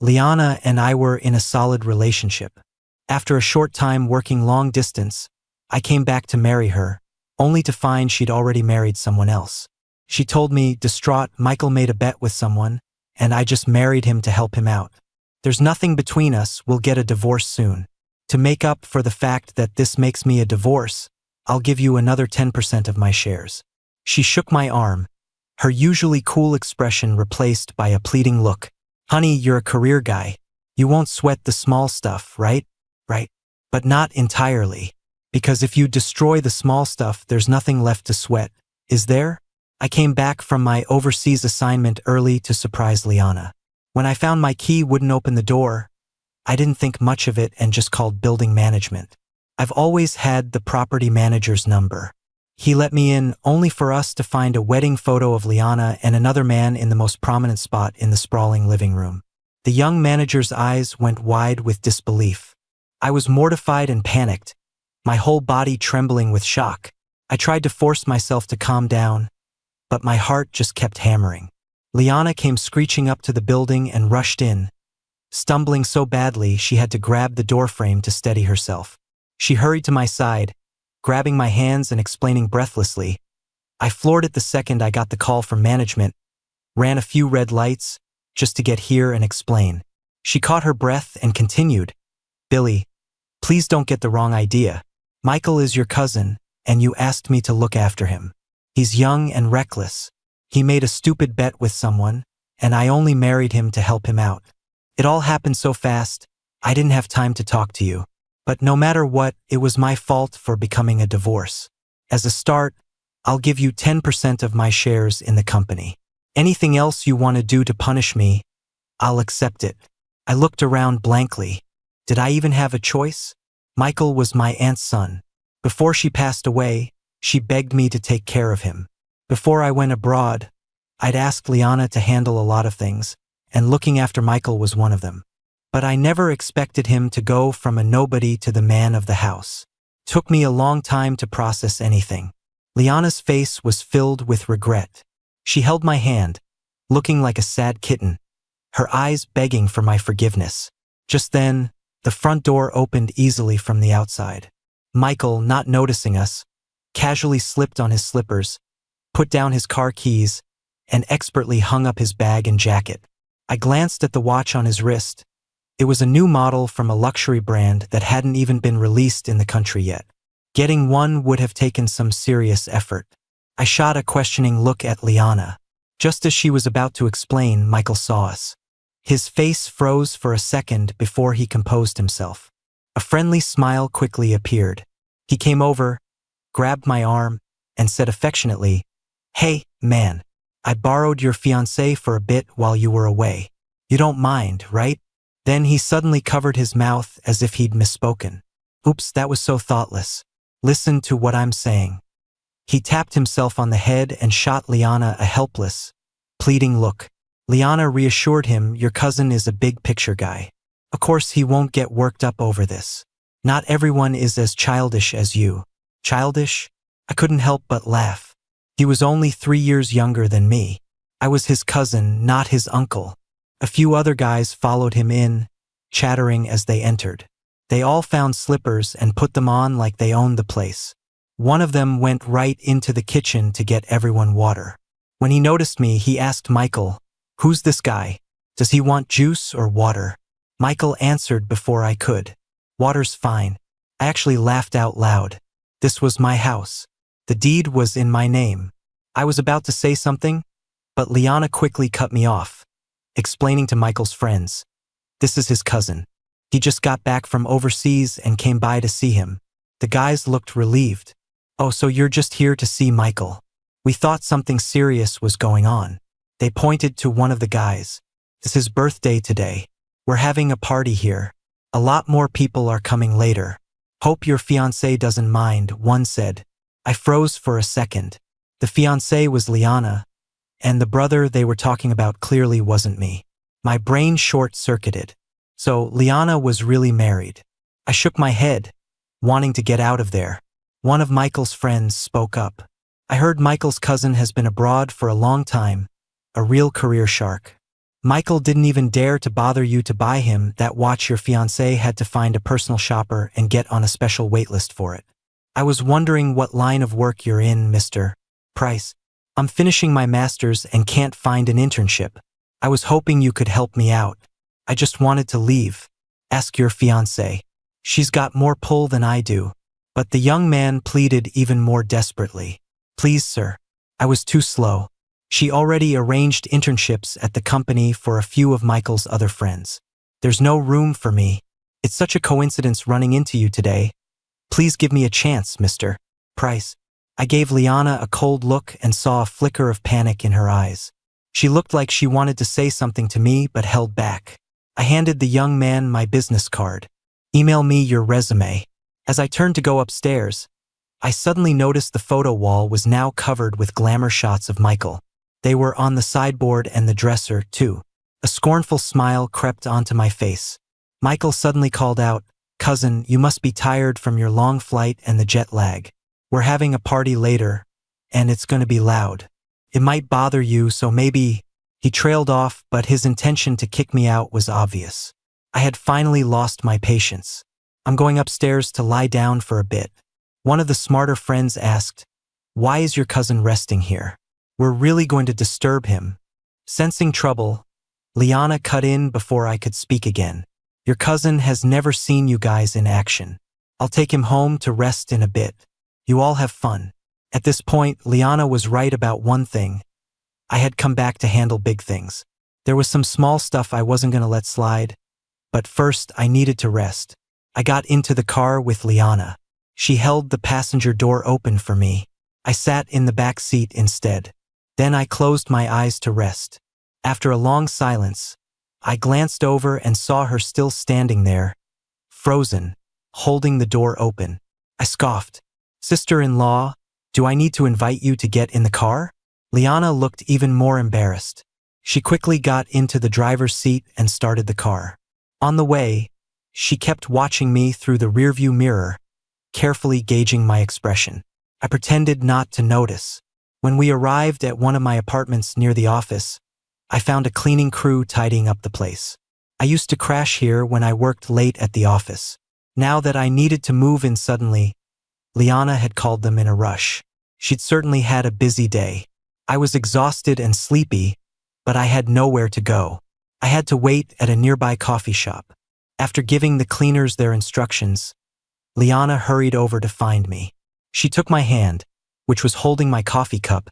Liana and I were in a solid relationship. After a short time working long distance, I came back to marry her, only to find she'd already married someone else. She told me, distraught, Michael made a bet with someone, and I just married him to help him out. There's nothing between us, we'll get a divorce soon. To make up for the fact that this makes me a divorce, I'll give you another 10% of my shares. She shook my arm, her usually cool expression replaced by a pleading look. Honey, you're a career guy. You won't sweat the small stuff, right? Right. But not entirely. Because if you destroy the small stuff, there's nothing left to sweat, is there? I came back from my overseas assignment early to surprise Liana. When I found my key wouldn't open the door, I didn't think much of it and just called building management. I've always had the property manager's number. He let me in only for us to find a wedding photo of Liana and another man in the most prominent spot in the sprawling living room. The young manager's eyes went wide with disbelief. I was mortified and panicked, my whole body trembling with shock. I tried to force myself to calm down, but my heart just kept hammering. Liana came screeching up to the building and rushed in, stumbling so badly she had to grab the doorframe to steady herself. She hurried to my side, grabbing my hands and explaining breathlessly. I floored it the second I got the call from management, ran a few red lights just to get here and explain. She caught her breath and continued, Billy, please don't get the wrong idea. Michael is your cousin, and you asked me to look after him. He's young and reckless. He made a stupid bet with someone, and I only married him to help him out. It all happened so fast, I didn't have time to talk to you. But no matter what, it was my fault for becoming a divorce. As a start, I'll give you 10% of my shares in the company. Anything else you want to do to punish me, I'll accept it. I looked around blankly. Did I even have a choice? Michael was my aunt's son. Before she passed away, she begged me to take care of him. Before I went abroad, I'd asked Liana to handle a lot of things, and looking after Michael was one of them. But I never expected him to go from a nobody to the man of the house. Took me a long time to process anything. Liana's face was filled with regret. She held my hand, looking like a sad kitten, her eyes begging for my forgiveness. Just then, the front door opened easily from the outside. Michael, not noticing us, casually slipped on his slippers, put down his car keys, and expertly hung up his bag and jacket. I glanced at the watch on his wrist. It was a new model from a luxury brand that hadn't even been released in the country yet. Getting one would have taken some serious effort. I shot a questioning look at Liana. Just as she was about to explain, Michael saw us. His face froze for a second before he composed himself. A friendly smile quickly appeared. He came over, grabbed my arm, and said affectionately, Hey, man, I borrowed your fiancée for a bit while you were away. You don't mind, right? Then he suddenly covered his mouth as if he'd misspoken. Oops, that was so thoughtless. Listen to what I'm saying. He tapped himself on the head and shot Liana a helpless, pleading look. Liana reassured him, Your cousin is a big picture guy. Of course he won't get worked up over this. Not everyone is as childish as you. Childish? I couldn't help but laugh. He was only 3 years younger than me. I was his cousin, not his uncle. A few other guys followed him in, chattering as they entered. They all found slippers and put them on like they owned the place. One of them went right into the kitchen to get everyone water. When he noticed me, he asked Michael, Who's this guy? Does he want juice or water? Michael answered before I could. Water's fine. I actually laughed out loud. This was my house. The deed was in my name. I was about to say something, but Liana quickly cut me off, explaining to Michael's friends. This is his cousin. He just got back from overseas and came by to see him. The guys looked relieved. Oh, so you're just here to see Michael. We thought something serious was going on. They pointed to one of the guys. It's his birthday today. We're having a party here. A lot more people are coming later. Hope your fiancé doesn't mind, one said. I froze for a second. The fiancé was Liana, and the brother they were talking about clearly wasn't me. My brain short-circuited. So Liana was really married. I shook my head, wanting to get out of there. One of Michael's friends spoke up. I heard Michael's cousin has been abroad for a long time, a real career shark. Michael didn't even dare to bother you to buy him that watch. Your fiancé had to find a personal shopper and get on a special waitlist for it. I was wondering what line of work you're in, Mr. Price. I'm finishing my master's and can't find an internship. I was hoping you could help me out. I just wanted to leave. Ask your fiancé. She's got more pull than I do. But the young man pleaded even more desperately. Please, sir. I was too slow. She already arranged internships at the company for a few of Michael's other friends. There's no room for me. It's such a coincidence running into you today. Please give me a chance, Mr. Price. I gave Liana a cold look and saw a flicker of panic in her eyes. She looked like she wanted to say something to me but held back. I handed the young man my business card. Email me your resume. As I turned to go upstairs, I suddenly noticed the photo wall was now covered with glamour shots of Michael. They were on the sideboard and the dresser, too. A scornful smile crept onto my face. Michael suddenly called out, "Cousin, you must be tired from your long flight and the jet lag. We're having a party later, and it's going to be loud. It might bother you, so maybe—" He trailed off, but his intention to kick me out was obvious. I had finally lost my patience. I'm going upstairs to lie down for a bit. One of the smarter friends asked, "Why is your cousin resting here? We're really going to disturb him." Sensing trouble, Liana cut in before I could speak again. "Your cousin has never seen you guys in action. I'll take him home to rest in a bit. You all have fun." At this point, Liana was right about one thing. I had come back to handle big things. There was some small stuff I wasn't going to let slide, but first I needed to rest. I got into the car with Liana. She held the passenger door open for me. I sat in the back seat instead. Then I closed my eyes to rest. After a long silence, I glanced over and saw her still standing there, frozen, holding the door open. I scoffed. "Sister-in-law, do I need to invite you to get in the car?" Liana looked even more embarrassed. She quickly got into the driver's seat and started the car. On the way, she kept watching me through the rearview mirror, carefully gauging my expression. I pretended not to notice. When we arrived at one of my apartments near the office, I found a cleaning crew tidying up the place. I used to crash here when I worked late at the office. Now that I needed to move in suddenly, Liana had called them in a rush. She'd certainly had a busy day. I was exhausted and sleepy, but I had nowhere to go. I had to wait at a nearby coffee shop. After giving the cleaners their instructions, Liana hurried over to find me. She took my hand, which was holding my coffee cup,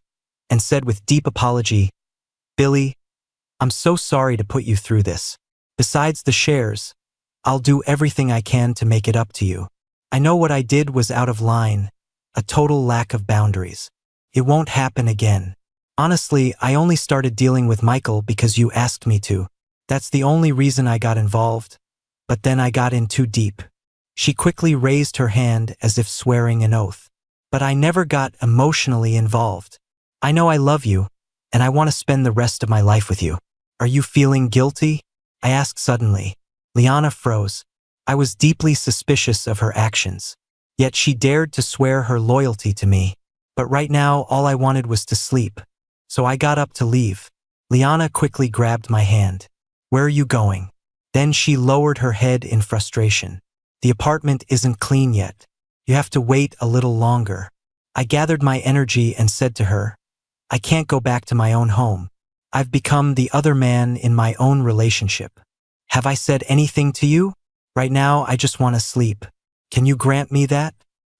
and said with deep apology, "Billy, I'm so sorry to put you through this. Besides the shares, I'll do everything I can to make it up to you. I know what I did was out of line, a total lack of boundaries. It won't happen again. Honestly, I only started dealing with Michael because you asked me to. That's the only reason I got involved, but then I got in too deep." She quickly raised her hand as if swearing an oath. "But I never got emotionally involved. I know I love you, and I want to spend the rest of my life with you. Are you feeling guilty?" I asked suddenly. Liana froze. I was deeply suspicious of her actions. Yet she dared to swear her loyalty to me. But right now, all I wanted was to sleep. So I got up to leave. Liana quickly grabbed my hand. "Where are you going?" Then she lowered her head in frustration. "The apartment isn't clean yet. You have to wait a little longer." I gathered my energy and said to her, "I can't go back to my own home. I've become the other man in my own relationship. Have I said anything to you? Right now, I just want to sleep. Can you grant me that?"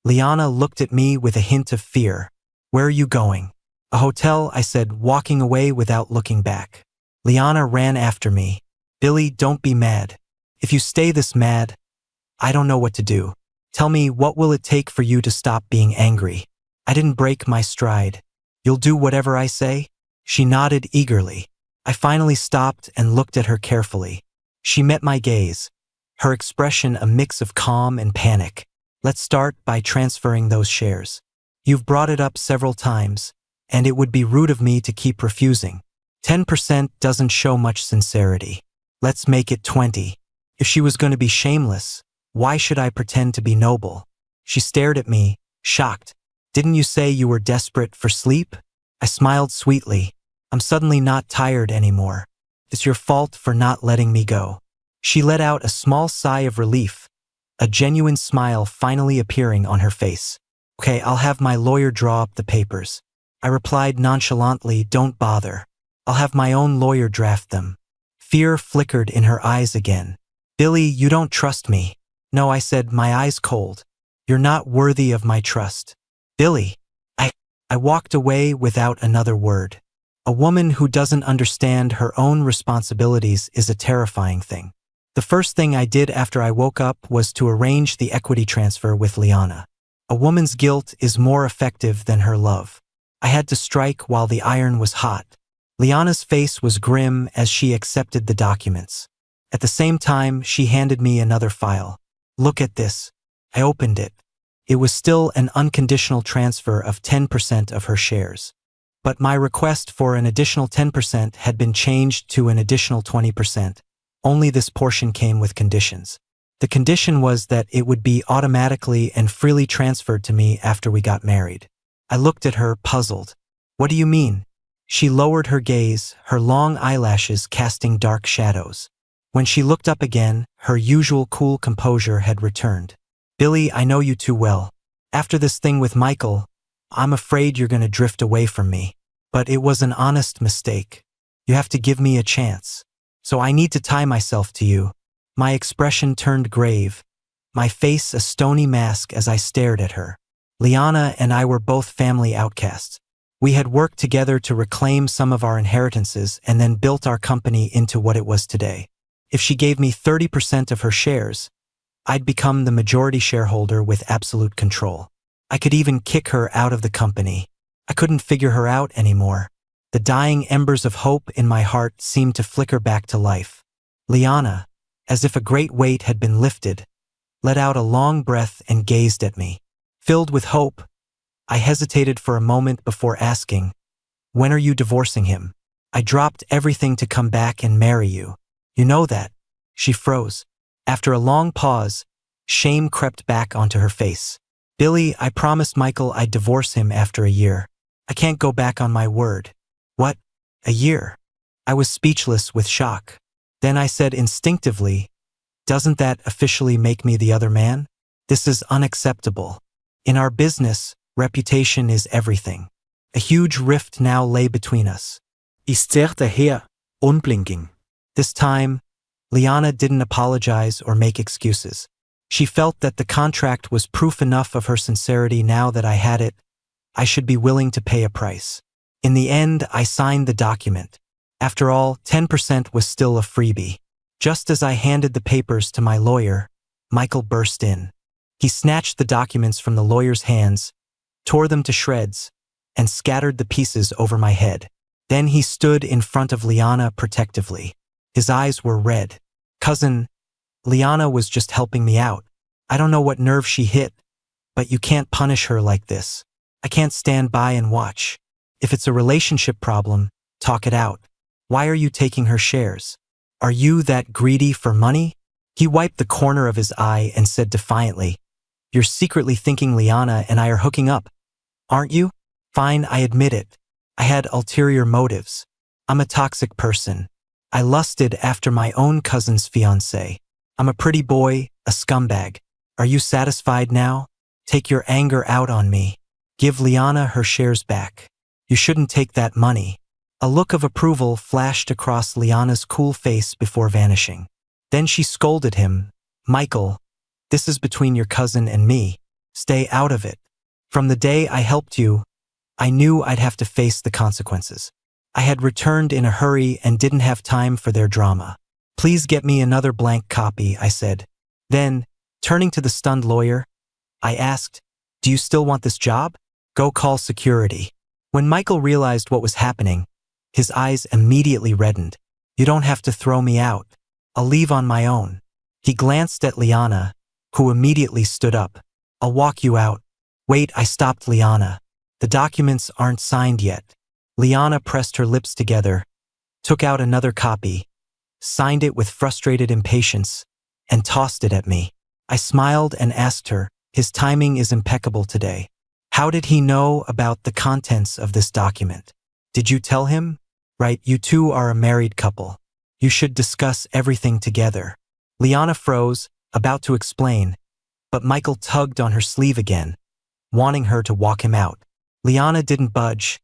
Liana looked at me with a hint of fear. "Where are you going?" "A hotel," I said, walking away without looking back. Liana ran after me. "Billy, don't be mad. If you stay this mad, I don't know what to do. Tell me, what will it take for you to stop being angry?" I didn't break my stride. "You'll do whatever I say?" She nodded eagerly. I finally stopped and looked at her carefully. She met my gaze, her expression a mix of calm and panic. "Let's start by transferring those shares. You've brought it up several times, and it would be rude of me to keep refusing. 10% doesn't show much sincerity. Let's make it 20. If she was going to be shameless, why should I pretend to be noble?" She stared at me, shocked. "Didn't you say you were desperate for sleep?" I smiled sweetly. "I'm suddenly not tired anymore. It's your fault for not letting me go. She let out a small sigh of relief, a genuine smile finally appearing on her face. Okay, I'll have my lawyer draw up the papers. I replied nonchalantly, don't bother. I'll have my own lawyer draft them. Fear flickered in her eyes again. Billy, you don't trust me. No, I said, my eyes cold. You're not worthy of my trust. Billy. I walked away without another word. A woman who doesn't understand her own responsibilities is a terrifying thing. The first thing I did after I woke up was to arrange the equity transfer with Liana. A woman's guilt is more effective than her love. I had to strike while the iron was hot. Liana's face was grim as she accepted the documents. At the same time, she handed me another file. Look at this. I opened it. It was still an unconditional transfer of 10% of her shares. But my request for an additional 10% had been changed to an additional 20%. Only this portion came with conditions. The condition was that it would be automatically and freely transferred to me after we got married. I looked at her, puzzled. What do you mean? She lowered her gaze, her long eyelashes casting dark shadows. When she looked up again, her usual cool composure had returned. Billy, I know you too well. After this thing with Michael, I'm afraid you're going to drift away from me. But it was an honest mistake. You have to give me a chance. So I need to tie myself to you. My expression turned grave, my face a stony mask as I stared at her. Liana and I were both family outcasts. We had worked together to reclaim some of our inheritances and then built our company into what it was today. If she gave me 30% of her shares, I'd become the majority shareholder with absolute control. I could even kick her out of the company. I couldn't figure her out anymore. The dying embers of hope in my heart seemed to flicker back to life. Liana, as if a great weight had been lifted, let out a long breath and gazed at me. Filled with hope, I hesitated for a moment before asking, when are you divorcing him? I dropped everything to come back and marry you. You know that. She froze. After a long pause, shame crept back onto her face. Billy, I promised Michael I'd divorce him after a year. I can't go back on my word. What? A year? I was speechless with shock. Then I said instinctively, doesn't that officially make me the other man? This is unacceptable. In our business, reputation is everything. A huge rift now lay between us. I stared her, unblinking. This time, Liana didn't apologize or make excuses. She felt that the contract was proof enough of her sincerity. Now that I had it, I should be willing to pay a price. In the end, I signed the document. After all, 10% was still a freebie. Just as I handed the papers to my lawyer, Michael burst in. He snatched the documents from the lawyer's hands, tore them to shreds, and scattered the pieces over my head. Then he stood in front of Liana protectively. His eyes were red. Cousin, Liana was just helping me out. I don't know what nerve she hit, but you can't punish her like this. I can't stand by and watch. If it's a relationship problem, talk it out. Why are you taking her shares? Are you that greedy for money? He wiped the corner of his eye and said defiantly, you're secretly thinking Liana and I are hooking up, aren't you? Fine, I admit it. I had ulterior motives. I'm a toxic person. I lusted after my own cousin's fiancé. I'm a pretty boy, a scumbag. Are you satisfied now? Take your anger out on me. Give Liana her shares back. You shouldn't take that money. A look of approval flashed across Liana's cool face before vanishing. Then she scolded him, Michael, this is between your cousin and me. Stay out of it. From the day I helped you, I knew I'd have to face the consequences. I had returned in a hurry and didn't have time for their drama. Please get me another blank copy, I said. Then, turning to the stunned lawyer, I asked, do you still want this job? Go call security. When Michael realized what was happening, his eyes immediately reddened. You don't have to throw me out. I'll leave on my own. He glanced at Liana, who immediately stood up. I'll walk you out. Wait, I stopped Liana. The documents aren't signed yet. Liana pressed her lips together, took out another copy, signed it with frustrated impatience, and tossed it at me. I smiled and asked her, his timing is impeccable today. How did he know about the contents of this document? Did you tell him? Right, you two are a married couple. You should discuss everything together. Liana froze, about to explain, but Michael tugged on her sleeve again, wanting her to walk him out. Liana didn't budge,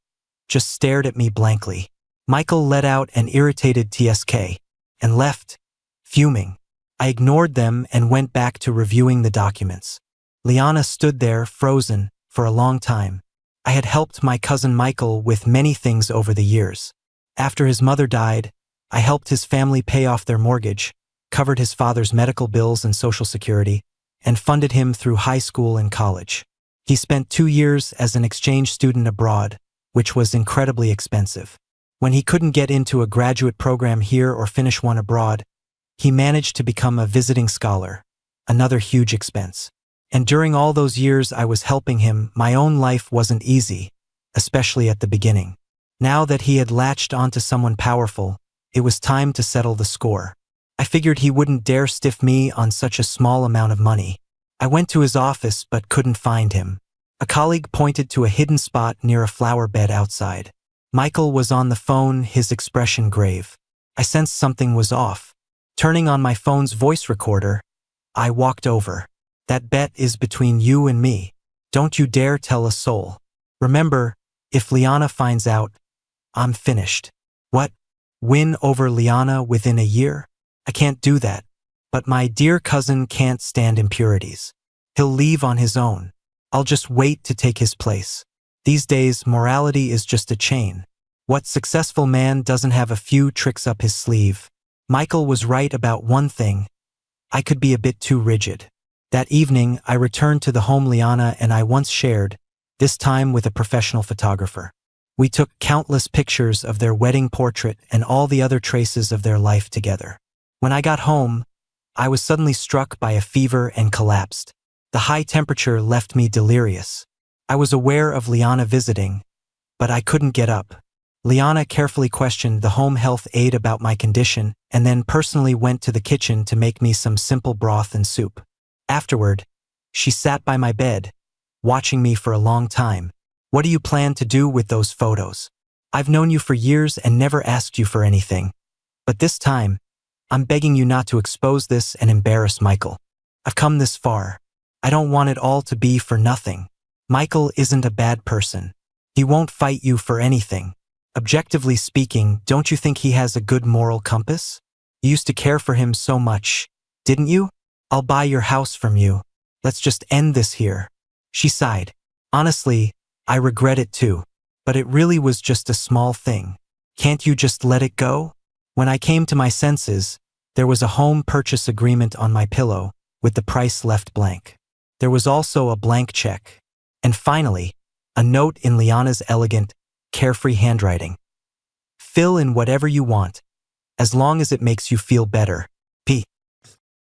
just stared at me blankly. Michael let out an irritated TSK and left, fuming. I ignored them and went back to reviewing the documents. Liana stood there, frozen, for a long time. I had helped my cousin Michael with many things over the years. After his mother died, I helped his family pay off their mortgage, covered his father's medical bills and Social Security, and funded him through high school and college. He spent 2 years as an exchange student abroad, which was incredibly expensive. When he couldn't get into a graduate program here or finish one abroad, he managed to become a visiting scholar, another huge expense. And during all those years I was helping him, my own life wasn't easy, especially at the beginning. Now that he had latched onto someone powerful, it was time to settle the score. I figured he wouldn't dare stiff me on such a small amount of money. I went to his office but couldn't find him. A colleague pointed to a hidden spot near a flower bed outside. Michael was on the phone, his expression grave. I sensed something was off. Turning on my phone's voice recorder, I walked over. That bet is between you and me. Don't you dare tell a soul. Remember, if Liana finds out, I'm finished. What? Win over Liana within a year? I can't do that. But my dear cousin can't stand impurities. He'll leave on his own. I'll just wait to take his place. These days, morality is just a chain. What successful man doesn't have a few tricks up his sleeve? Michael was right about one thing. I could be a bit too rigid. That evening, I returned to the home Liana and I once shared, this time with a professional photographer. We took countless pictures of their wedding portrait and all the other traces of their life together. When I got home, I was suddenly struck by a fever and collapsed. The high temperature left me delirious. I was aware of Liana visiting, but I couldn't get up. Liana carefully questioned the home health aide about my condition and then personally went to the kitchen to make me some simple broth and soup. Afterward, she sat by my bed, watching me for a long time. What do you plan to do with those photos? I've known you for years and never asked you for anything. But this time, I'm begging you not to expose this and embarrass Michael. I've come this far. I don't want it all to be for nothing. Michael isn't a bad person. He won't fight you for anything. Objectively speaking, don't you think he has a good moral compass? You used to care for him so much, didn't you? I'll buy your house from you. Let's just end this here. She sighed. Honestly, I regret it too. But it really was just a small thing. Can't you just let it go? When I came to my senses, there was a home purchase agreement on my pillow, with the price left blank. There was also a blank check. And finally, a note in Liana's elegant, carefree handwriting. Fill in whatever you want, as long as it makes you feel better. P.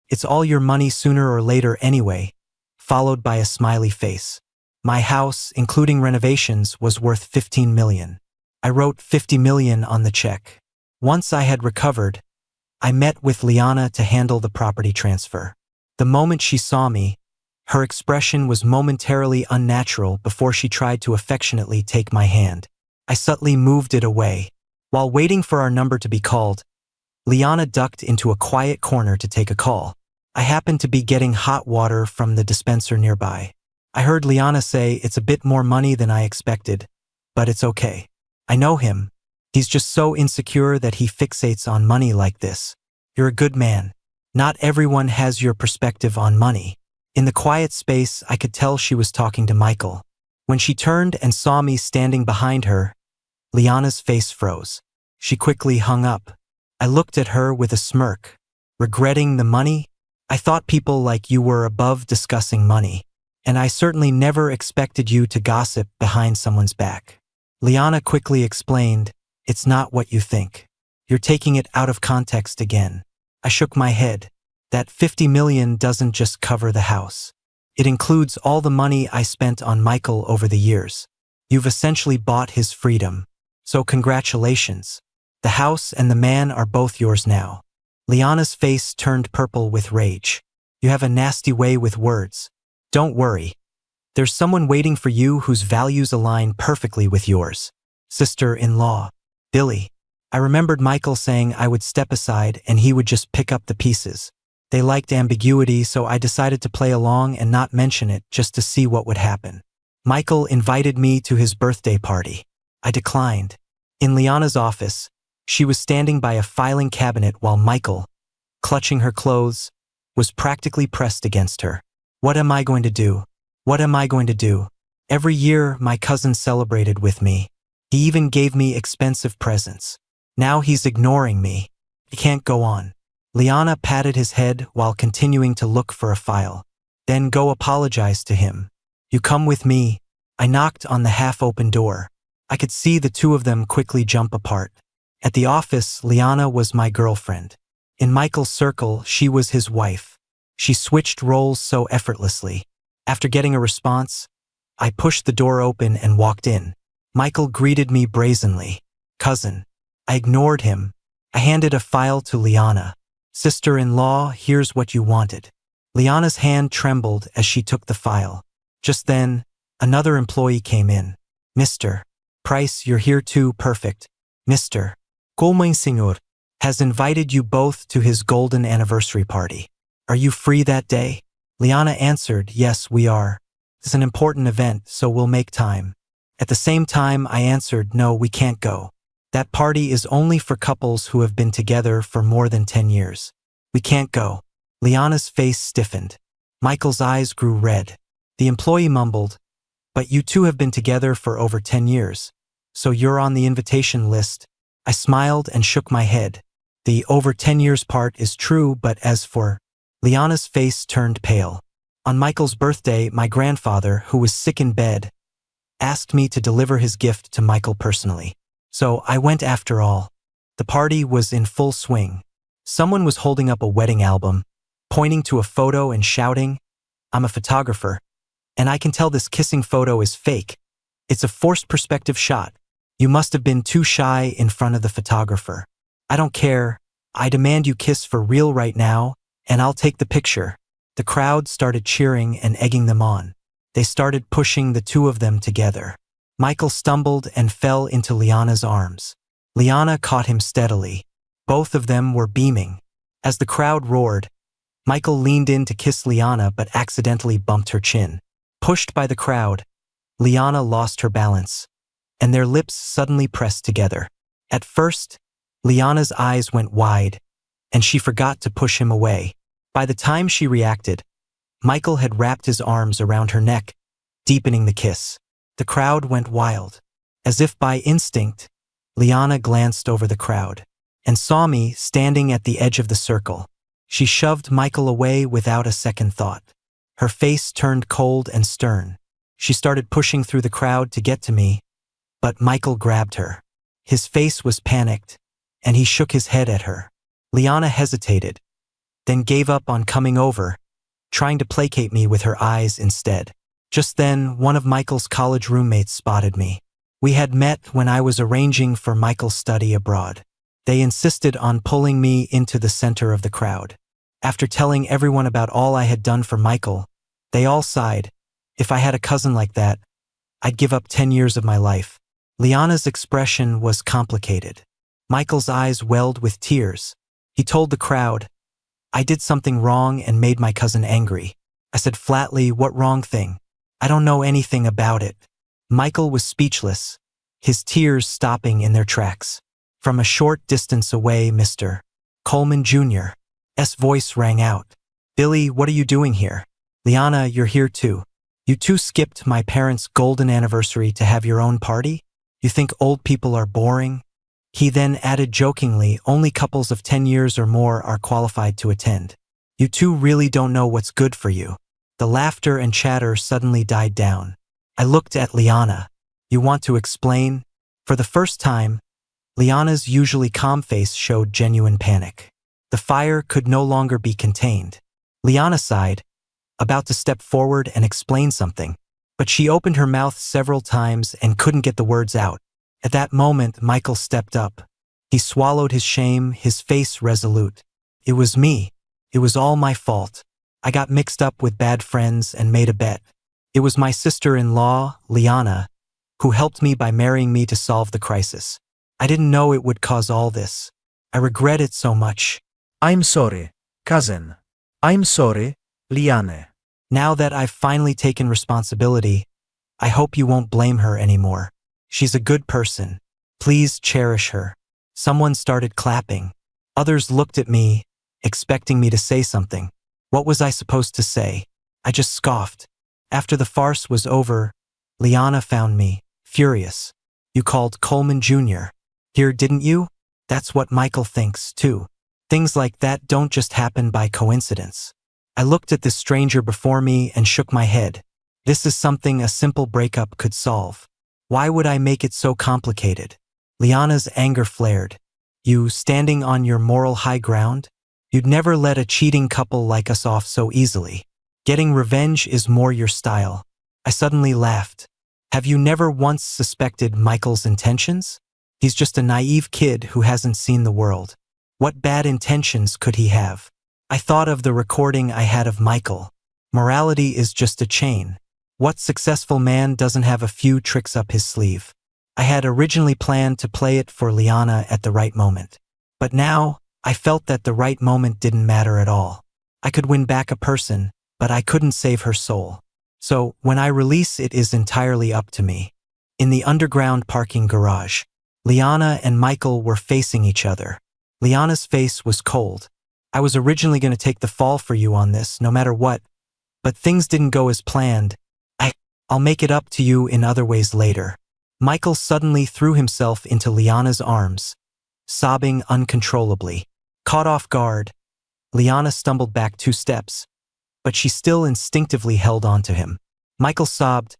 It's all your money sooner or later anyway, followed by a smiley face. My house, including renovations, was worth 15 million. I wrote 50 million on the check. Once I had recovered, I met with Liana to handle the property transfer. The moment she saw me, her expression was momentarily unnatural before she tried to affectionately take my hand. I subtly moved it away. While waiting for our number to be called, Liana ducked into a quiet corner to take a call. I happened to be getting hot water from the dispenser nearby. I heard Liana say it's a bit more money than I expected, but it's okay. I know him. He's just so insecure that he fixates on money like this. You're a good man. Not everyone has your perspective on money. In the quiet space, I could tell she was talking to Michael. When she turned and saw me standing behind her, Liana's face froze. She quickly hung up. I looked at her with a smirk. Regretting the money? I thought people like you were above discussing money. And I certainly never expected you to gossip behind someone's back. Liana quickly explained, it's not what you think. You're taking it out of context again. I shook my head. That 50 million doesn't just cover the house. It includes all the money I spent on Michael over the years. You've essentially bought his freedom. So congratulations. The house and the man are both yours now. Liana's face turned purple with rage. You have a nasty way with words. Don't worry. There's someone waiting for you whose values align perfectly with yours. Sister-in-law, Billy. I remembered Michael saying I would step aside and he would just pick up the pieces. They liked ambiguity, so I decided to play along and not mention it just to see what would happen. Michael invited me to his birthday party. I declined. In Liana's office, she was standing by a filing cabinet while Michael, clutching her clothes, was practically pressed against her. What am I going to do? What am I going to do? Every year, my cousin celebrated with me. He even gave me expensive presents. Now he's ignoring me. He can't go on. Liana patted his head while continuing to look for a file. Then go apologize to him. You come with me. I knocked on the half-open door. I could see the two of them quickly jump apart. At the office, Liana was my girlfriend. In Michael's circle, she was his wife. She switched roles so effortlessly. After getting a response, I pushed the door open and walked in. Michael greeted me brazenly. Cousin. I ignored him. I handed a file to Liana. Sister-in-law, here's what you wanted. Liana's hand trembled as she took the file. Just then, another employee came in. Mr. Price, you're here too, perfect. Mr. Como Senor has invited you both to his golden anniversary party. Are you free that day? Liana answered, yes, we are. It's an important event, so we'll make time. At the same time, I answered, no, we can't go. That party is only for couples who have been together for more than 10 years. We can't go. Liana's face stiffened. Michael's eyes grew red. The employee mumbled, but you two have been together for over 10 years, so you're on the invitation list. I smiled and shook my head. The over 10 years part is true, but as for... Liana's face turned pale. On Michael's birthday, my grandfather, who was sick in bed, asked me to deliver his gift to Michael personally. So I went after all. The party was in full swing. Someone was holding up a wedding album, pointing to a photo and shouting, I'm a photographer, and I can tell this kissing photo is fake. It's a forced perspective shot. You must have been too shy in front of the photographer. I don't care. I demand you kiss for real right now, and I'll take the picture. The crowd started cheering and egging them on. They started pushing the two of them together. Michael stumbled and fell into Liana's arms. Liana caught him steadily. Both of them were beaming. As the crowd roared, Michael leaned in to kiss Liana but accidentally bumped her chin. Pushed by the crowd, Liana lost her balance, and their lips suddenly pressed together. At first, Liana's eyes went wide, and she forgot to push him away. By the time she reacted, Michael had wrapped his arms around her neck, deepening the kiss. The crowd went wild. As if by instinct, Liana glanced over the crowd and saw me standing at the edge of the circle. She shoved Michael away without a second thought. Her face turned cold and stern. She started pushing through the crowd to get to me, but Michael grabbed her. His face was panicked, and he shook his head at her. Liana hesitated, then gave up on coming over, trying to placate me with her eyes instead. Just then, one of Michael's college roommates spotted me. We had met when I was arranging for Michael's study abroad. They insisted on pulling me into the center of the crowd. After telling everyone about all I had done for Michael, they all sighed. If I had a cousin like that, I'd give up 10 years of my life. Liana's expression was complicated. Michael's eyes welled with tears. He told the crowd, I did something wrong and made my cousin angry. I said flatly, what wrong thing? I don't know anything about it. Michael was speechless, his tears stopping in their tracks. From a short distance away, Mr. Coleman Jr.'s voice rang out. Billy, what are you doing here? Liana, you're here too. You two skipped my parents' golden anniversary to have your own party? You think old people are boring? He then added jokingly, only couples of 10 years or more are qualified to attend. You two really don't know what's good for you. The laughter and chatter suddenly died down. I looked at Liana. You want to explain? For the first time, Liana's usually calm face showed genuine panic. The fire could no longer be contained. Liana sighed, about to step forward and explain something, but she opened her mouth several times and couldn't get the words out. At that moment, Michael stepped up. He swallowed his shame, his face resolute. It was me. It was all my fault. I got mixed up with bad friends and made a bet. It was my sister-in-law, Liana, who helped me by marrying me to solve the crisis. I didn't know it would cause all this. I regret it so much. I'm sorry, cousin. I'm sorry, Liane. Now that I've finally taken responsibility, I hope you won't blame her anymore. She's a good person. Please cherish her. Someone started clapping. Others looked at me, expecting me to say something. What was I supposed to say? I just scoffed. After the farce was over, Liana found me, furious. You called Coleman Jr. here, didn't you? That's what Michael thinks, too. Things like that don't just happen by coincidence. I looked at this stranger before me and shook my head. This is something a simple breakup could solve. Why would I make it so complicated? Liana's anger flared. You standing on your moral high ground? You'd never let a cheating couple like us off so easily. Getting revenge is more your style. I suddenly laughed. Have you never once suspected Michael's intentions? He's just a naive kid who hasn't seen the world. What bad intentions could he have? I thought of the recording I had of Michael. Morality is just a chain. What successful man doesn't have a few tricks up his sleeve? I had originally planned to play it for Liana at the right moment. But now, I felt that the right moment didn't matter at all. I could win back a person, but I couldn't save her soul. So, when I release it is entirely up to me. In the underground parking garage, Liana and Michael were facing each other. Liana's face was cold. I was originally going to take the fall for you on this, no matter what. But things didn't go as planned. I'll make it up to you in other ways later. Michael suddenly threw himself into Liana's arms, sobbing uncontrollably. Caught off guard, Liana stumbled back 2 steps, but she still instinctively held on to him. Michael sobbed,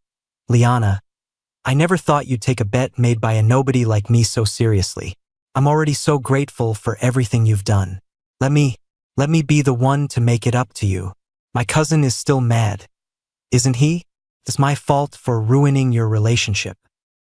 Liana, I never thought you'd take a bet made by a nobody like me so seriously. I'm already so grateful for everything you've done. Let me be the one to make it up to you. My cousin is still mad, isn't he? It's my fault for ruining your relationship.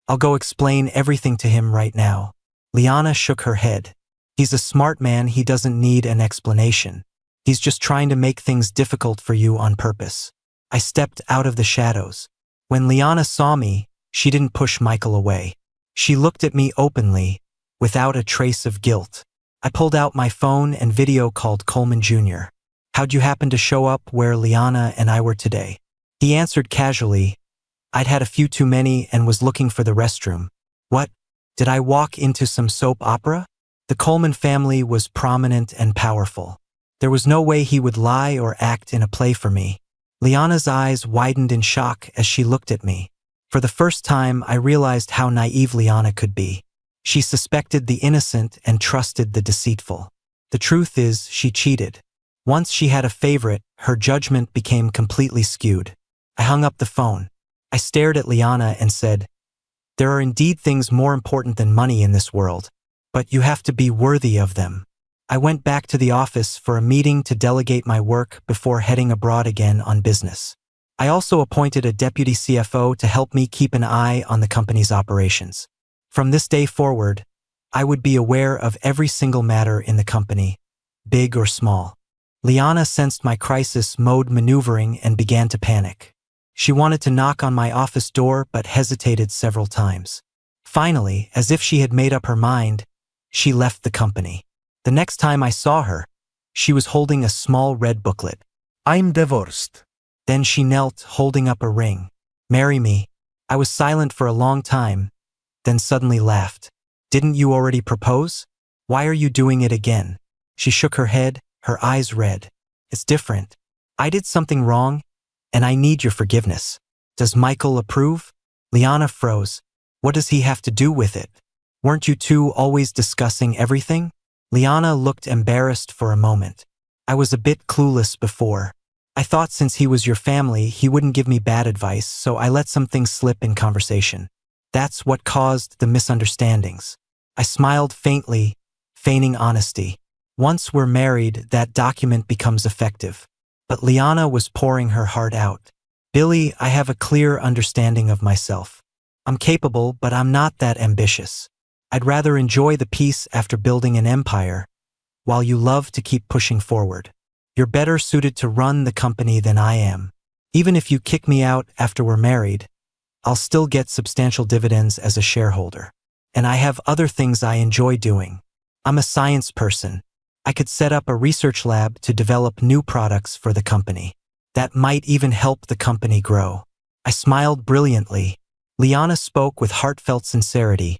I'll go explain everything to him right now. Liana shook her head. He's a smart man, he doesn't need an explanation. He's just trying to make things difficult for you on purpose. I stepped out of the shadows. When Liana saw me, she didn't push Michael away. She looked at me openly, without a trace of guilt. I pulled out my phone and video called Coleman Jr. How'd you happen to show up where Liana and I were today? He answered casually, I'd had a few too many and was looking for the restroom. What? Did I walk into some soap opera? The Coleman family was prominent and powerful. There was no way he would lie or act in a play for me. Liana's eyes widened in shock as she looked at me. For the first time, I realized how naive Liana could be. She suspected the innocent and trusted the deceitful. The truth is, she cheated. Once she had a favorite, her judgment became completely skewed. I hung up the phone. I stared at Liana and said, there are indeed things more important than money in this world, but you have to be worthy of them. I went back to the office for a meeting to delegate my work before heading abroad again on business. I also appointed a deputy CFO to help me keep an eye on the company's operations. From this day forward, I would be aware of every single matter in the company, big or small. Liana sensed my crisis mode maneuvering and began to panic. She wanted to knock on my office door but hesitated several times. Finally, as if she had made up her mind, she left the company. The next time I saw her, she was holding a small red booklet. I'm divorced. Then she knelt, holding up a ring. Marry me. I was silent for a long time, then suddenly laughed. Didn't you already propose? Why are you doing it again? She shook her head, her eyes red. It's different. I did something wrong, and I need your forgiveness. Does Michael approve? Liana froze. What does he have to do with it? Weren't you two always discussing everything? Liana looked embarrassed for a moment. I was a bit clueless before. I thought since he was your family, he wouldn't give me bad advice, so I let some things slip in conversation. That's what caused the misunderstandings. I smiled faintly, feigning honesty. Once we're married, that document becomes effective. But Liana was pouring her heart out. Billy, I have a clear understanding of myself. I'm capable, but I'm not that ambitious. I'd rather enjoy the peace after building an empire, while you love to keep pushing forward. You're better suited to run the company than I am. Even if you kick me out after we're married, I'll still get substantial dividends as a shareholder. and I have other things I enjoy doing. I'm a science person. I could set up a research lab to develop new products for the company. That might even help the company grow. I smiled brilliantly. Liana spoke with heartfelt sincerity,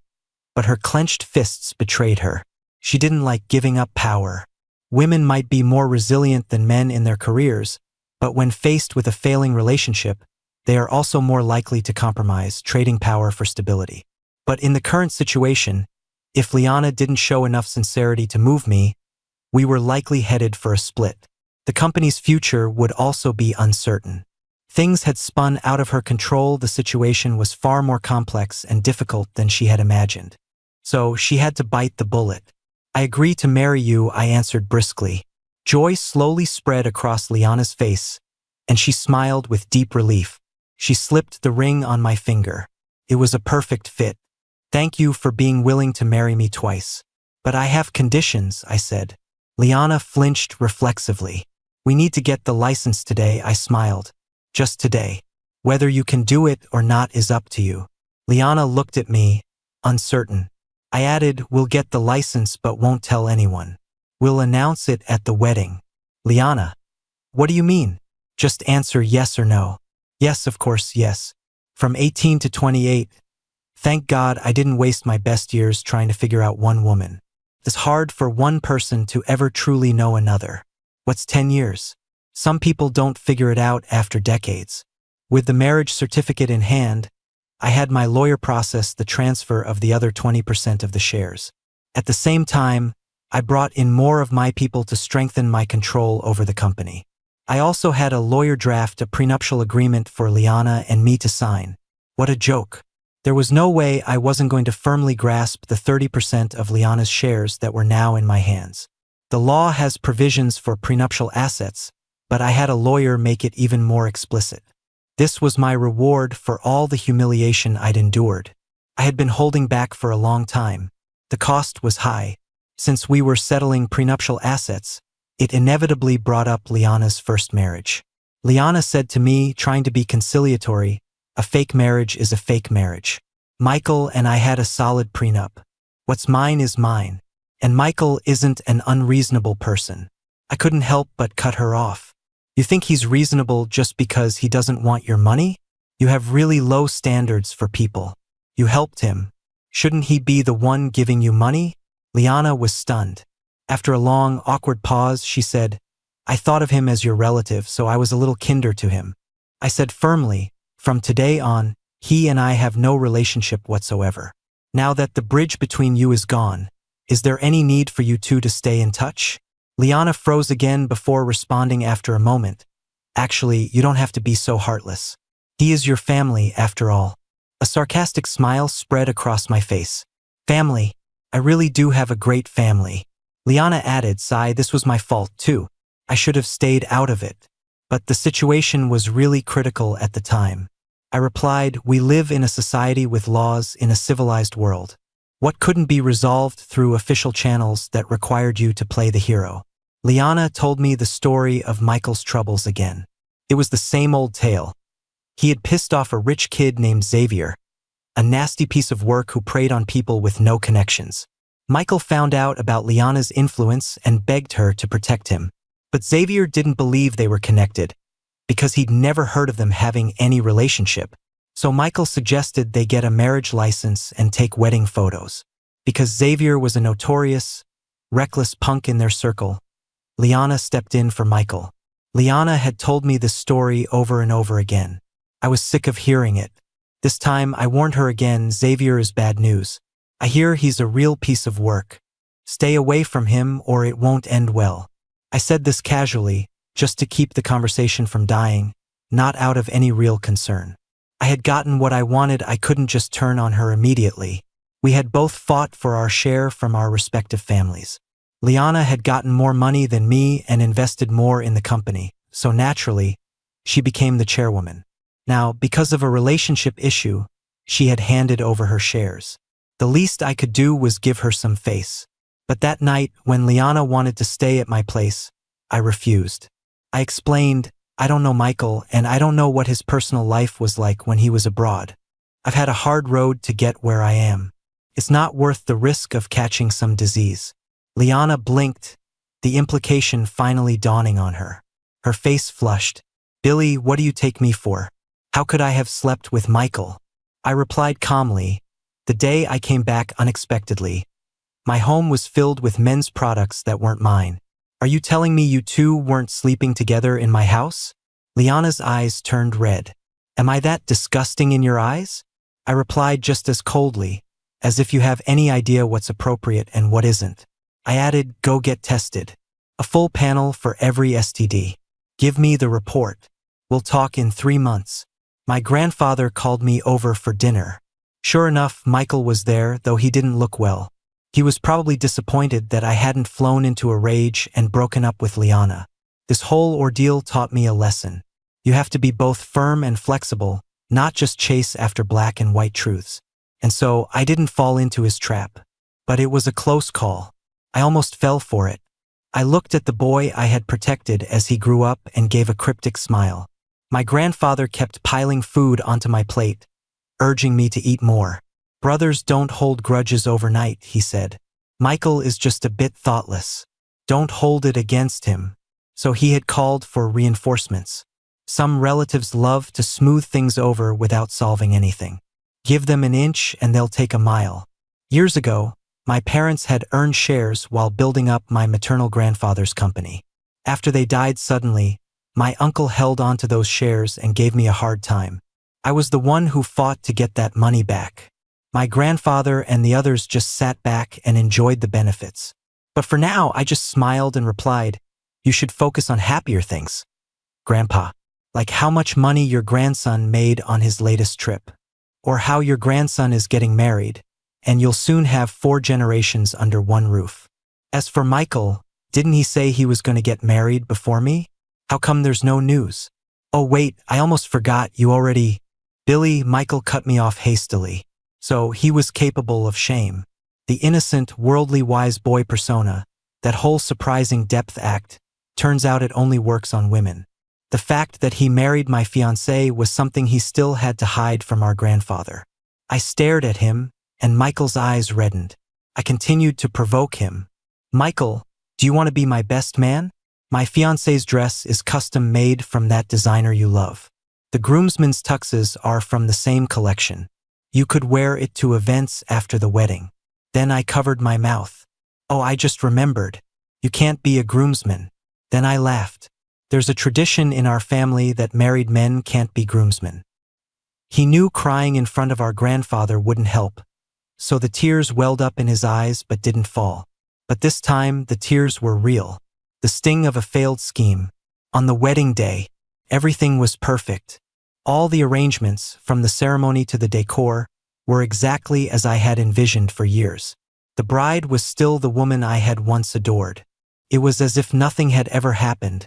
but her clenched fists betrayed her. She didn't like giving up power. Women might be more resilient than men in their careers, but when faced with a failing relationship, they are also more likely to compromise, trading power for stability. But in the current situation, if Liana didn't show enough sincerity to move me, we were likely headed for a split. The company's future would also be uncertain. Things had spun out of her control. The situation was far more complex and difficult than she had imagined. So she had to bite the bullet. I agree to marry you, I answered briskly. Joy slowly spread across Liana's face, and she smiled with deep relief. She slipped the ring on my finger. It was a perfect fit. Thank you for being willing to marry me twice. But I have conditions, I said. Liana flinched reflexively. We need to get the license today, I smiled. Just today. Whether you can do it or not is up to you. Liana looked at me, uncertain. I added, we'll get the license but won't tell anyone. We'll announce it at the wedding. Liana, what do you mean? Just answer yes or no. Yes, of course, yes. From 18 to 28. Thank God I didn't waste my best years trying to figure out one woman. It's hard for one person to ever truly know another. What's 10 years? Some people don't figure it out after decades. With the marriage certificate in hand, I had my lawyer process the transfer of the other 20% of the shares. At the same time, I brought in more of my people to strengthen my control over the company. I also had a lawyer draft a prenuptial agreement for Liana and me to sign. What a joke. There was no way I wasn't going to firmly grasp the 30% of Liana's shares that were now in my hands. The law has provisions for prenuptial assets, but I had a lawyer make it even more explicit. This was my reward for all the humiliation I'd endured. I had been holding back for a long time. The cost was high. Since we were settling prenuptial assets, it inevitably brought up Liana's first marriage. Liana said to me, trying to be conciliatory, a fake marriage is a fake marriage. Michael and I had a solid prenup. What's mine is mine. And Michael isn't an unreasonable person. I couldn't help but cut her off. You think he's reasonable just because he doesn't want your money? You have really low standards for people. You helped him. Shouldn't he be the one giving you money? Liana was stunned. After a long, awkward pause, she said, I thought of him as your relative, so I was a little kinder to him. I said firmly, from today on, he and I have no relationship whatsoever. Now that the bridge between you is gone, is there any need for you two to stay in touch? Liana froze again before responding after a moment. Actually, you don't have to be so heartless. He is your family, after all. A sarcastic smile spread across my face. Family. I really do have a great family. Liana added, sigh, this was my fault too. I should have stayed out of it. But the situation was really critical at the time. I replied, we live in a society with laws in a civilized world. What couldn't be resolved through official channels that required you to play the hero? Liana told me the story of Michael's troubles again. It was the same old tale. He had pissed off a rich kid named Xavier, a nasty piece of work who preyed on people with no connections. Michael found out about Liana's influence and begged her to protect him. But Xavier didn't believe they were connected, because he'd never heard of them having any relationship. So Michael suggested they get a marriage license and take wedding photos. Because Xavier was a notorious, reckless punk in their circle, Liana stepped in for Michael. Liana had told me this story over and over again. I was sick of hearing it. This time I warned her again, Xavier is bad news. I hear he's a real piece of work. Stay away from him or it won't end well. I said this casually, just to keep the conversation from dying, not out of any real concern. I had gotten what I wanted. I couldn't just turn on her immediately. We had both fought for our share from our respective families. Liana had gotten more money than me and invested more in the company, so naturally, she became the chairwoman. Now, because of a relationship issue, she had handed over her shares. The least I could do was give her some face. But that night, when Liana wanted to stay at my place, I refused. I explained, I don't know Michael and I don't know what his personal life was like when he was abroad. I've had a hard road to get where I am. It's not worth the risk of catching some disease. Liana blinked, the implication finally dawning on her. Her face flushed. Billy, what do you take me for? How could I have slept with Michael? I replied calmly, the day I came back unexpectedly. My home was filled with men's products that weren't mine. Are you telling me you two weren't sleeping together in my house? Liana's eyes turned red. Am I that disgusting in your eyes? I replied just as coldly, as if you have any idea what's appropriate and what isn't. I added, go get tested. A full panel for every STD. Give me the report. We'll talk in 3 months. My grandfather called me over for dinner. Sure enough, Michael was there, though he didn't look well. He was probably disappointed that I hadn't flown into a rage and broken up with Liana. This whole ordeal taught me a lesson. You have to be both firm and flexible, not just chase after black and white truths. And so I didn't fall into his trap. But it was a close call. I almost fell for it. I looked at the boy I had protected as he grew up and gave a cryptic smile. My grandfather kept piling food onto my plate, urging me to eat more. Brothers don't hold grudges overnight, he said. Michael is just a bit thoughtless. Don't hold it against him. So he had called for reinforcements. Some relatives love to smooth things over without solving anything. Give them an inch and they'll take a mile. Years ago, my parents had earned shares while building up my maternal grandfather's company. After they died suddenly, my uncle held on to those shares and gave me a hard time. I was the one who fought to get that money back. My grandfather and the others just sat back and enjoyed the benefits. But for now, I just smiled and replied, you should focus on happier things. Grandpa, like how much money your grandson made on his latest trip. Or how your grandson is getting married, and you'll soon have 4 generations under one roof. As for Michael, didn't he say he was going to get married before me? How come there's no news? Oh wait, I almost forgot you already… Billy, Michael cut me off hastily. So he was capable of shame. The innocent, worldly wise boy persona, that whole surprising depth act, turns out it only works on women. The fact that he married my fiancée was something he still had to hide from our grandfather. I stared at him, and Michael's eyes reddened. I continued to provoke him. Michael, do you want to be my best man? My fiancée's dress is custom made from that designer you love. The groomsmen's tuxes are from the same collection. You could wear it to events after the wedding. Then I covered my mouth. Oh, I just remembered. You can't be a groomsman. Then I laughed. There's a tradition in our family that married men can't be groomsmen. He knew crying in front of our grandfather wouldn't help, so the tears welled up in his eyes but didn't fall. But this time, the tears were real. The sting of a failed scheme. On the wedding day, everything was perfect. All the arrangements, from the ceremony to the decor, were exactly as I had envisioned for years. The bride was still the woman I had once adored. It was as if nothing had ever happened,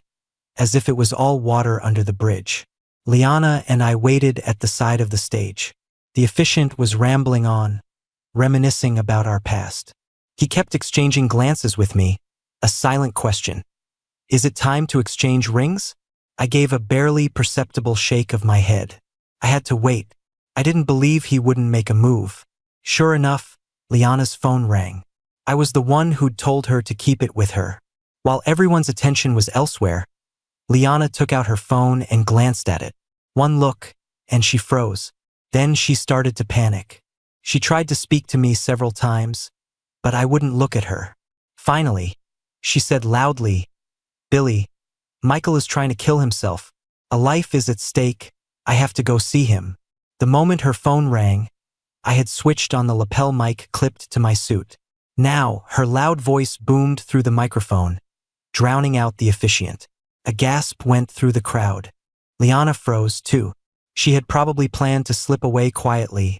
as if it was all water under the bridge. Liana and I waited at the side of the stage. The officiant was rambling on, reminiscing about our past. He kept exchanging glances with me, a silent question. Is it time to exchange rings? I gave a barely perceptible shake of my head. I had to wait. I didn't believe he wouldn't make a move. Sure enough, Liana's phone rang. I was the one who'd told her to keep it with her. While everyone's attention was elsewhere, Liana took out her phone and glanced at it. One look, and she froze. Then she started to panic. She tried to speak to me several times, but I wouldn't look at her. Finally, she said loudly, Billy, Michael is trying to kill himself. A life is at stake. I have to go see him. The moment her phone rang, I had switched on the lapel mic clipped to my suit. Now, her loud voice boomed through the microphone, drowning out the officiant. A gasp went through the crowd. Liana froze, too. She had probably planned to slip away quietly,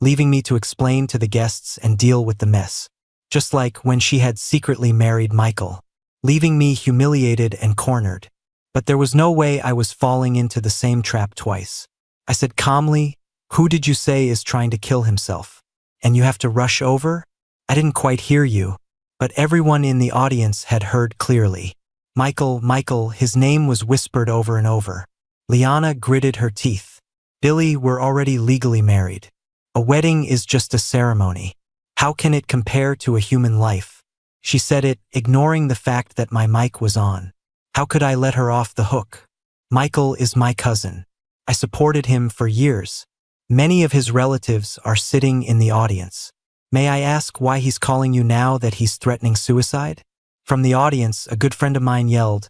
leaving me to explain to the guests and deal with the mess. Just like when she had secretly married Michael, leaving me humiliated and cornered. But there was no way I was falling into the same trap twice. I said calmly, who did you say is trying to kill himself? And you have to rush over? I didn't quite hear you, but everyone in the audience had heard clearly. Michael, his name was whispered over and over. Liana gritted her teeth. Billy, we're already legally married. A wedding is just a ceremony. How can it compare to a human life? She said it, ignoring the fact that my mic was on. How could I let her off the hook? Michael is my cousin. I supported him for years. Many of his relatives are sitting in the audience. May I ask why he's calling you now that he's threatening suicide? From the audience, a good friend of mine yelled,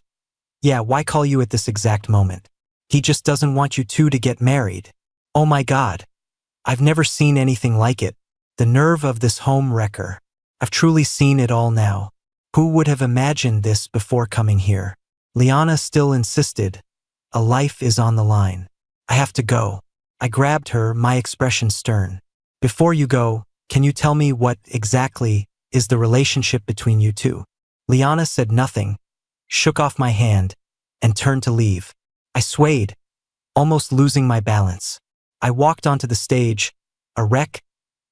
"Yeah, why call you at this exact moment? He just doesn't want you two to get married." Oh my God. I've never seen anything like it. The nerve of this home wrecker. I've truly seen it all now. Who would have imagined this before coming here? Liana still insisted. A life is on the line. I have to go. I grabbed her, my expression stern. Before you go, can you tell me what exactly is the relationship between you two? Liana said nothing, shook off my hand, and turned to leave. I swayed, almost losing my balance. I walked onto the stage, a wreck,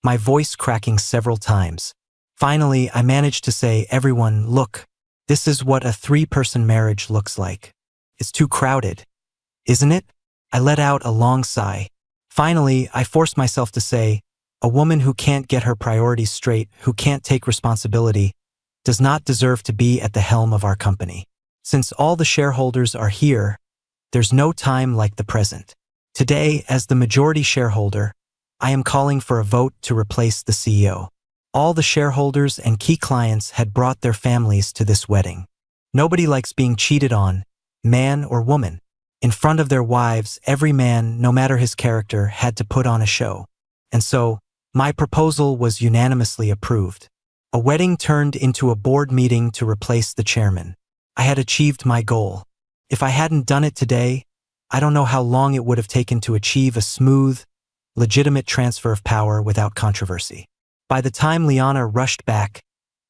my voice cracking several times. Finally, I managed to say, "Everyone, look, this is what a three-person marriage looks like. It's too crowded, isn't it?" I let out a long sigh. Finally, I forced myself to say, "A woman who can't get her priorities straight, who can't take responsibility, does not deserve to be at the helm of our company. Since all the shareholders are here, there's no time like the present. Today, as the majority shareholder, I am calling for a vote to replace the CEO." All the shareholders and key clients had brought their families to this wedding. Nobody likes being cheated on, man or woman. In front of their wives, every man, no matter his character, had to put on a show. And so, my proposal was unanimously approved. A wedding turned into a board meeting to replace the chairman. I had achieved my goal. If I hadn't done it today, I don't know how long it would have taken to achieve a smooth, legitimate transfer of power without controversy. By the time Liana rushed back,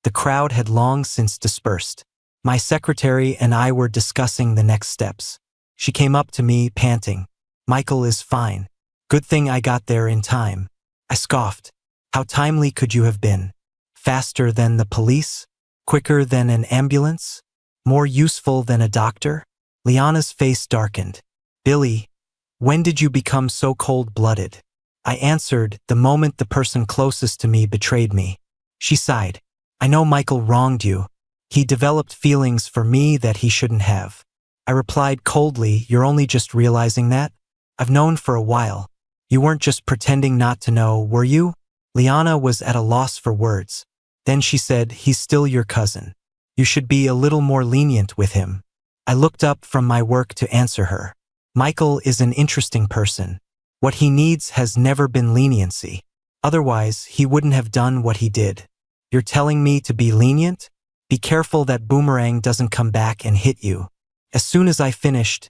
the crowd had long since dispersed. My secretary and I were discussing the next steps. She came up to me, panting. "Michael is fine. Good thing I got there in time." I scoffed. "How timely could you have been? Faster than the police? Quicker than an ambulance? More useful than a doctor?" Liana's face darkened. "Billy, when did you become so cold-blooded?" I answered, "The moment the person closest to me betrayed me." She sighed. "I know Michael wronged you. He developed feelings for me that he shouldn't have." I replied coldly, "You're only just realizing that? I've known for a while. You weren't just pretending not to know, were you?" Liana was at a loss for words. Then she said, "He's still your cousin. You should be a little more lenient with him." I looked up from my work to answer her. "Michael is an interesting person. What he needs has never been leniency. Otherwise, he wouldn't have done what he did. You're telling me to be lenient? Be careful that boomerang doesn't come back and hit you." As soon as I finished,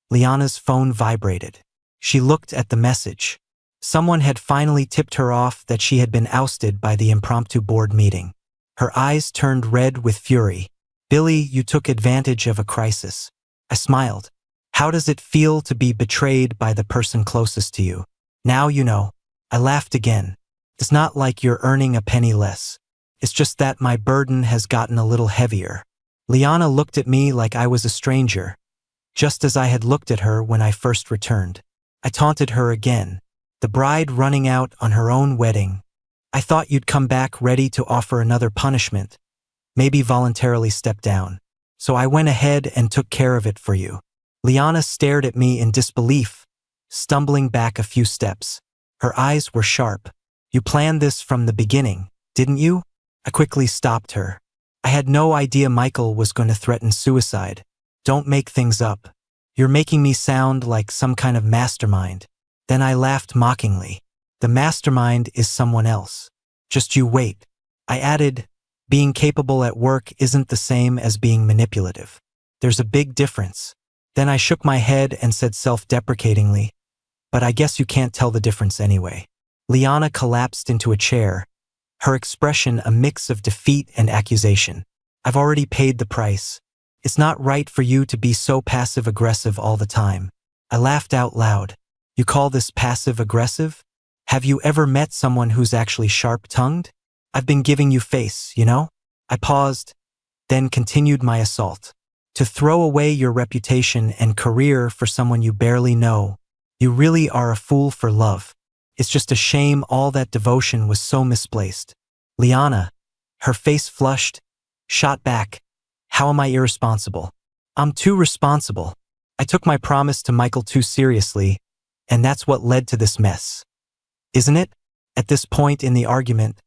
Liana's phone vibrated. She looked at the message. Someone had finally tipped her off that she had been ousted by the impromptu board meeting. Her eyes turned red with fury. "Billy, you took advantage of a crisis." I smiled. "How does it feel to be betrayed by the person closest to you? Now you know." I laughed again. "It's not like you're earning a penny less. It's just that my burden has gotten a little heavier." Liana looked at me like I was a stranger, just as I had looked at her when I first returned. I taunted her again. "The bride running out on her own wedding. I thought you'd come back ready to offer another punishment, maybe voluntarily step down. So I went ahead and took care of it for you." Liana stared at me in disbelief, stumbling back a few steps. Her eyes were sharp. "You planned this from the beginning, didn't you?" I quickly stopped her. "I had no idea Michael was going to threaten suicide. Don't make things up. You're making me sound like some kind of mastermind." Then I laughed mockingly. "The mastermind is someone else. Just you wait." I added, "Being capable at work isn't the same as being manipulative. There's a big difference." Then I shook my head and said self-deprecatingly, "But I guess you can't tell the difference anyway." Liana collapsed into a chair, her expression a mix of defeat and accusation. "I've already paid the price. It's not right for you to be so passive-aggressive all the time." I laughed out loud. "You call this passive-aggressive? Have you ever met someone who's actually sharp-tongued? I've been giving you face, you know?" I paused, then continued my assault. "To throw away your reputation and career for someone you barely know, you really are a fool for love. It's just a shame all that devotion was so misplaced." Liana, her face flushed, shot back. How am I irresponsible? I'm too responsible. I took my promise to Michael too seriously, and that's what led to this mess. Isn't it? At this point in the argument,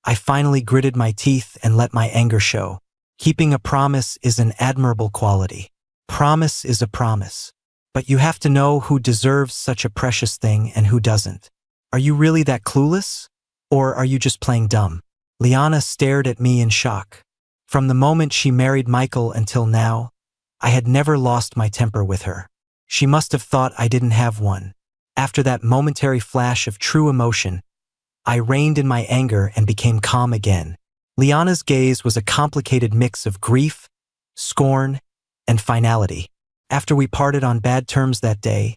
I finally gritted my teeth and let my anger show. Keeping a promise is an admirable quality. Promise is a promise. But you have to know who deserves such a precious thing and who doesn't. Are you really that clueless? Or are you just playing dumb? Liana stared at me in shock. From the moment she married Michael until now, I had never lost my temper with her. She must have thought I didn't have one. After that momentary flash of true emotion, I reined in my anger and became calm again. Liana's gaze was a complicated mix of grief, scorn, and finality. After we parted on bad terms that day,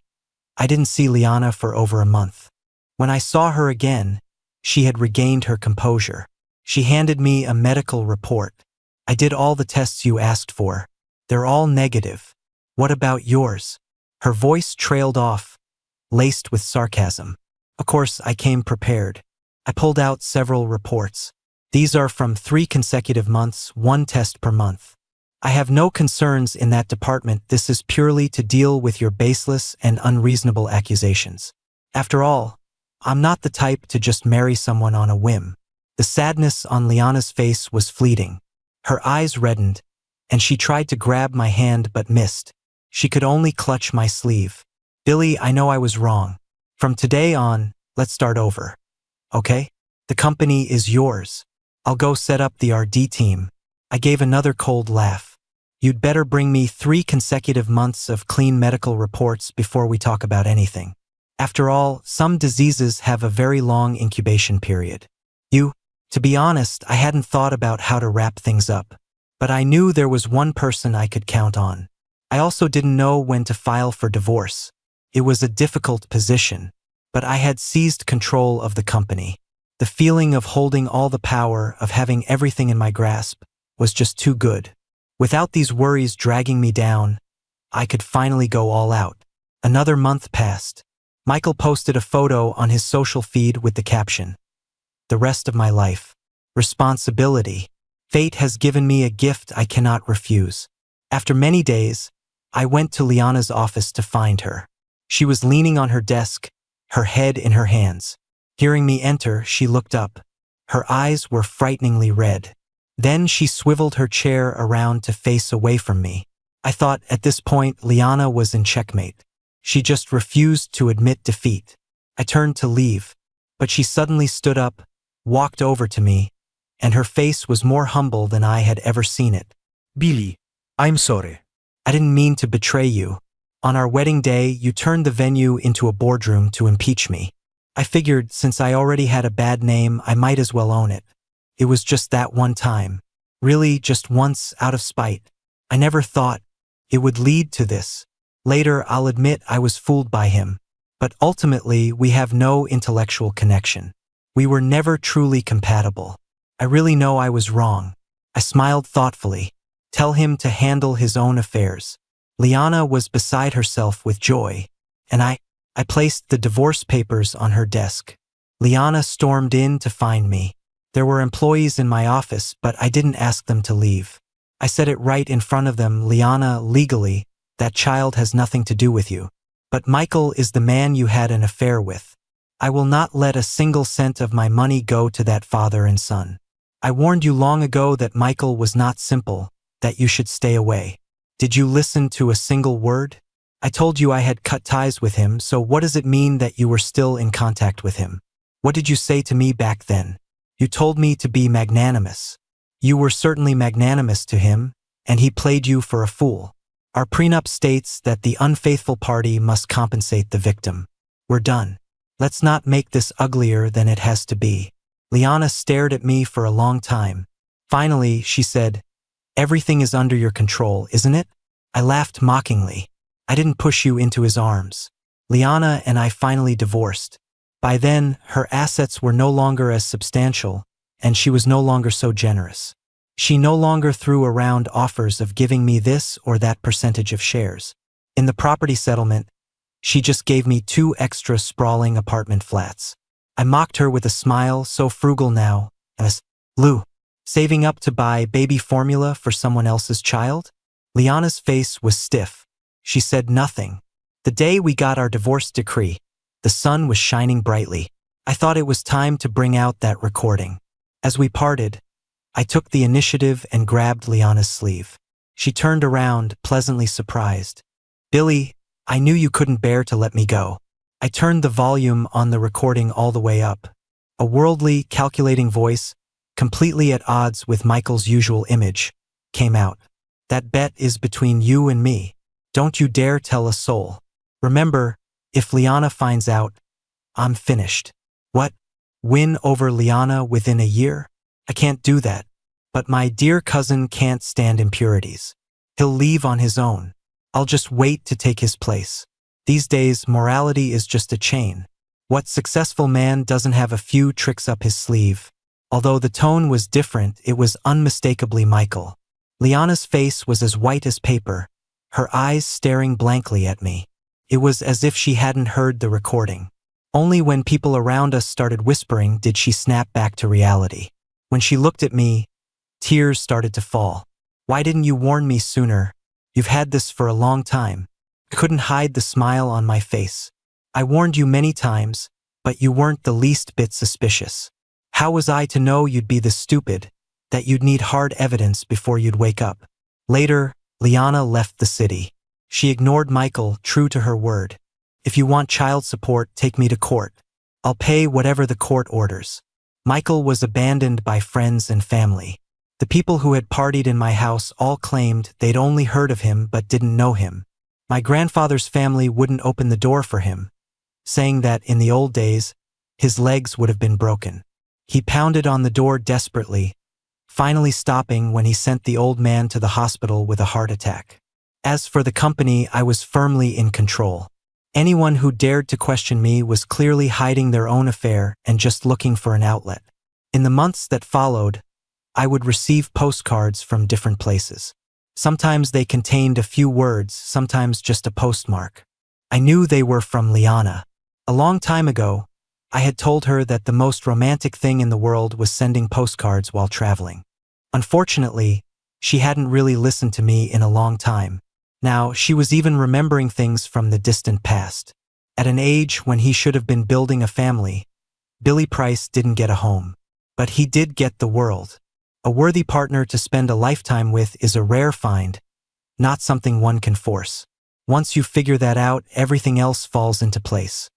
I didn't see Liana for over a month. When I saw her again, she had regained her composure. She handed me a medical report. I did all the tests you asked for. They're all negative. What about yours? Her voice trailed off, laced with sarcasm. Of course, I came prepared. I pulled out several reports. These are from 3 consecutive months, 1 test per month. I have no concerns in that department. This is purely to deal with your baseless and unreasonable accusations. After all, I'm not the type to just marry someone on a whim. The sadness on Liana's face was fleeting. Her eyes reddened, and she tried to grab my hand but missed. She could only clutch my sleeve. Billy, I know I was wrong. From today on, let's start over. Okay? The company is yours. I'll go set up the RD team. I gave another cold laugh. You'd better bring me 3 consecutive months of clean medical reports before we talk about anything. After all, some diseases have a very long incubation period. To be honest, I hadn't thought about how to wrap things up. But I knew there was one person I could count on. I also didn't know when to file for divorce. It was a difficult position, but I had seized control of the company. The feeling of holding all the power, of having everything in my grasp, was just too good. Without these worries dragging me down, I could finally go all out. Another month passed. Michael posted a photo on his social feed with the caption, "The rest of my life. Responsibility. Fate has given me a gift I cannot refuse." After many days, I went to Liana's office to find her. She was leaning on her desk, her head in her hands. Hearing me enter, she looked up. Her eyes were frighteningly red. Then she swiveled her chair around to face away from me. I thought at this point Liana was in checkmate. She just refused to admit defeat. I turned to leave, but she suddenly stood up, walked over to me, and her face was more humble than I had ever seen it. Billy, I'm sorry. I didn't mean to betray you. On our wedding day, you turned the venue into a boardroom to impeach me. I figured since I already had a bad name, I might as well own it. It was just that one time. Really, just once, out of spite. I never thought it would lead to this. Later, I'll admit I was fooled by him. But ultimately, we have no intellectual connection. We were never truly compatible. I really know I was wrong. I smiled thoughtfully. Tell him to handle his own affairs. Liana was beside herself with joy, and I placed the divorce papers on her desk. Liana stormed in to find me. There were employees in my office, but I didn't ask them to leave. I said it right in front of them, "Liana, legally, that child has nothing to do with you. But Michael is the man you had an affair with. I will not let a single cent of my money go to that father and son. I warned you long ago that Michael was not simple, that you should stay away. Did you listen to a single word? I told you I had cut ties with him, so what does it mean that you were still in contact with him? What did you say to me back then? You told me to be magnanimous. You were certainly magnanimous to him, and he played you for a fool. Our prenup states that the unfaithful party must compensate the victim. We're done. Let's not make this uglier than it has to be." Liana stared at me for a long time. Finally, she said, "Everything is under your control, isn't it?" I laughed mockingly. I didn't push you into his arms. Liana and I finally divorced. By then, her assets were no longer as substantial, and she was no longer so generous. She no longer threw around offers of giving me this or that percentage of shares. In the property settlement, she just gave me 2 extra sprawling apartment flats. I mocked her with a smile, so frugal now, as Lou, saving up to buy baby formula for someone else's child? Liana's face was stiff. She said nothing. The day we got our divorce decree, the sun was shining brightly. I thought it was time to bring out that recording. As we parted, I took the initiative and grabbed Liana's sleeve. She turned around, pleasantly surprised. Billy, I knew you couldn't bear to let me go. I turned the volume on the recording all the way up. A worldly, calculating voice, completely at odds with Michael's usual image, came out. That bet is between you and me. Don't you dare tell a soul. Remember, if Liana finds out, I'm finished. What? Win over Liana within a year? I can't do that. But my dear cousin can't stand impurities. He'll leave on his own. I'll just wait to take his place. These days, morality is just a chain. What successful man doesn't have a few tricks up his sleeve? Although the tone was different, it was unmistakably Michael. Liana's face was as white as paper, her eyes staring blankly at me. It was as if she hadn't heard the recording. Only when people around us started whispering did she snap back to reality. When she looked at me, tears started to fall. Why didn't you warn me sooner? You've had this for a long time. I couldn't hide the smile on my face. I warned you many times, but you weren't the least bit suspicious. How was I to know you'd be this stupid, that you'd need hard evidence before you'd wake up? Later, Liana left the city. She ignored Michael, true to her word. If you want child support, take me to court. I'll pay whatever the court orders. Michael was abandoned by friends and family. The people who had partied in my house all claimed they'd only heard of him but didn't know him. My grandfather's family wouldn't open the door for him, saying that in the old days, his legs would have been broken. He pounded on the door desperately, finally stopping when he sent the old man to the hospital with a heart attack. As for the company, I was firmly in control. Anyone who dared to question me was clearly hiding their own affair and just looking for an outlet. In the months that followed, I would receive postcards from different places. Sometimes they contained a few words, sometimes just a postmark. I knew they were from Liana. A long time ago, I had told her that the most romantic thing in the world was sending postcards while traveling. Unfortunately, she hadn't really listened to me in a long time. Now, she was even remembering things from the distant past. At an age when he should have been building a family, Billy Price didn't get a home. But he did get the world. A worthy partner to spend a lifetime with is a rare find, not something one can force. Once you figure that out, everything else falls into place.